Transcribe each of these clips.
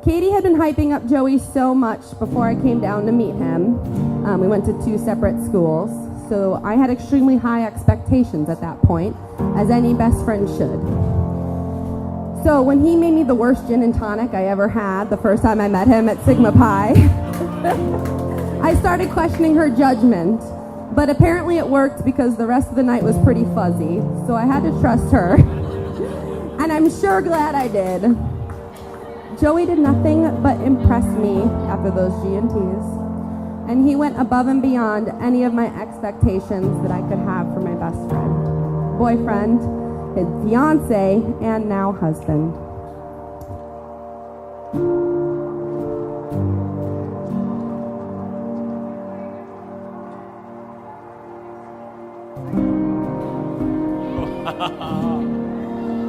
Katie had been hyping up Joey so much before I came down to meet him. We went to 2 separate schools, so I had extremely high expectations at that point, as any best friend should. So when he made me the worst gin and tonic I ever had the first time I met him at Sigma Pi, I started questioning her judgment. But apparently it worked because the rest of the night was pretty fuzzy, so I had to trust her. And I'm sure glad I did. Joey did nothing but impress me after those G&Ts, and he went above and beyond any of my expectations that I could have for my best friend, boyfriend, his fiance, and now husband.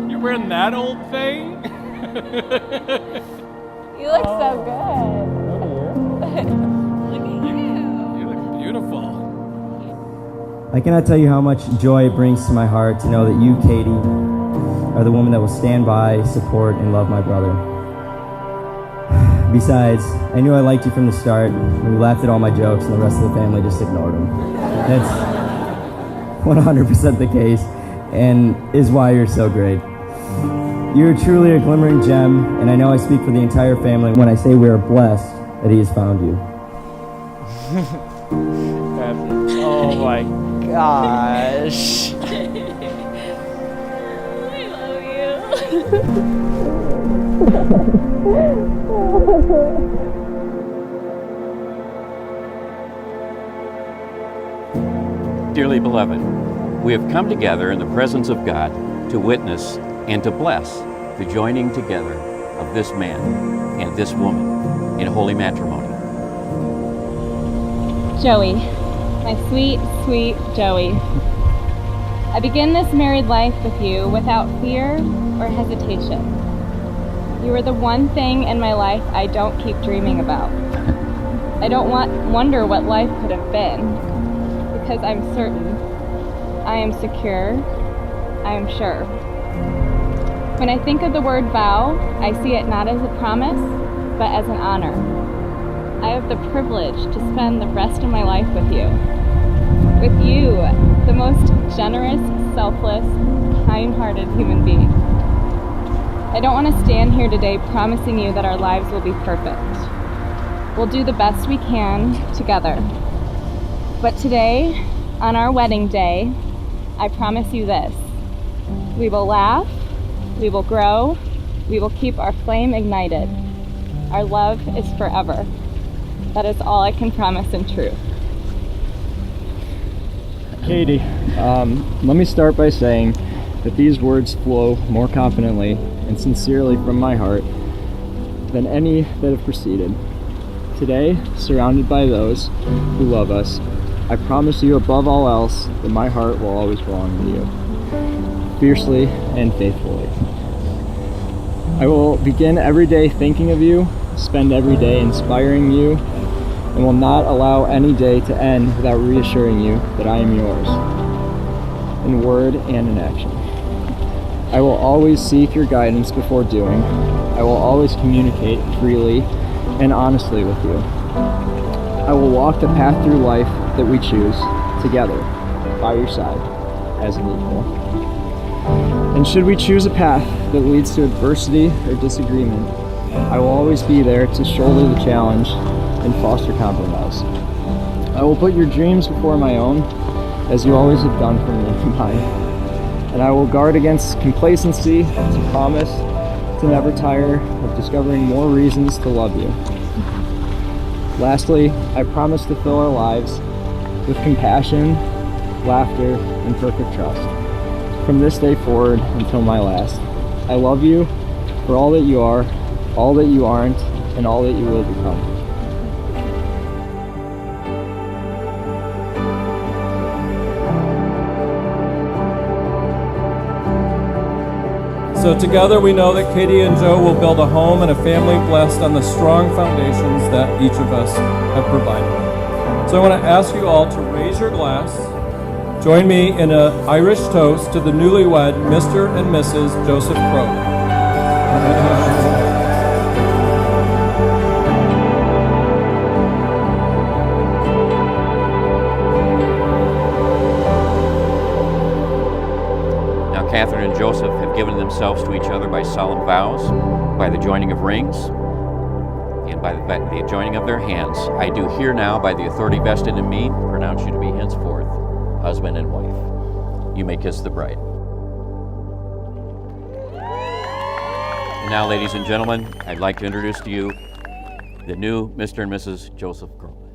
You're wearing that old thing? You look so good. Look at you. You look beautiful. I cannot tell you how much joy it brings to my heart to know that you, Katie, are the woman that will stand by, support, and love my brother. Besides, I knew I liked you from the start, and we laughed at all my jokes, and the rest of the family just ignored them. That's 100% the case, and is why you're so great. You're truly a glimmering gem, and I know I speak for the entire family when I say we are blessed that he has found you. Oh my gosh. I love you. Dearly beloved, we have come together in the presence of God to witness and to bless the joining together of this man and this woman in holy matrimony. Joey, my sweet, sweet Joey. I begin this married life with you without fear or hesitation. You are the one thing in my life I don't keep dreaming about. I don't wonder what life could have been, because I'm certain, I am secure, I am sure. When I think of the word vow, I see it not as a promise, but as an honor. I have the privilege to spend the rest of my life with you. With you, the most generous, selfless, kind-hearted human being. I don't want to stand here today promising you that our lives will be perfect. We'll do the best we can together. But today, on our wedding day, I promise you this. We will laugh, we will grow, we will keep our flame ignited. Our love is forever. That is all I can promise in truth. Katie, let me start by saying that these words flow more confidently and sincerely from my heart than any that have preceded. Today, surrounded by those who love us, I promise you above all else that my heart will always belong to you, fiercely and faithfully. I will begin every day thinking of you, spend every day inspiring you, and will not allow any day to end without reassuring you that I am yours, in word and in action. I will always seek your guidance before doing. I will always communicate freely and honestly with you. I will walk the path through life that we choose, together, by your side, as an equal. And should we choose a path that leads to adversity or disagreement, I will always be there to shoulder the challenge and foster compromise. I will put your dreams before my own, as you always have done for me and mine. And I will guard against complacency, to promise to never tire of discovering more reasons to love you. Lastly, I promise to fill our lives with compassion, laughter, and perfect trust. From this day forward until my last, I love you for all that you are, all that you aren't, and all that you will become. So together we know that Katie and Joe will build a home and a family blessed on the strong foundations that each of us have provided. So I want to ask you all to raise your glass. Join me in an Irish toast to the newlywed Mr. and Mrs. Joseph Crowe. Catherine and Joseph have given themselves to each other by solemn vows, by the joining of rings, and by the joining of their hands, I do here now, by the authority vested in me, pronounce you to be henceforth husband and wife. You may kiss the bride. And now, ladies and gentlemen, I'd like to introduce to you the new Mr. and Mrs. Joseph Groh.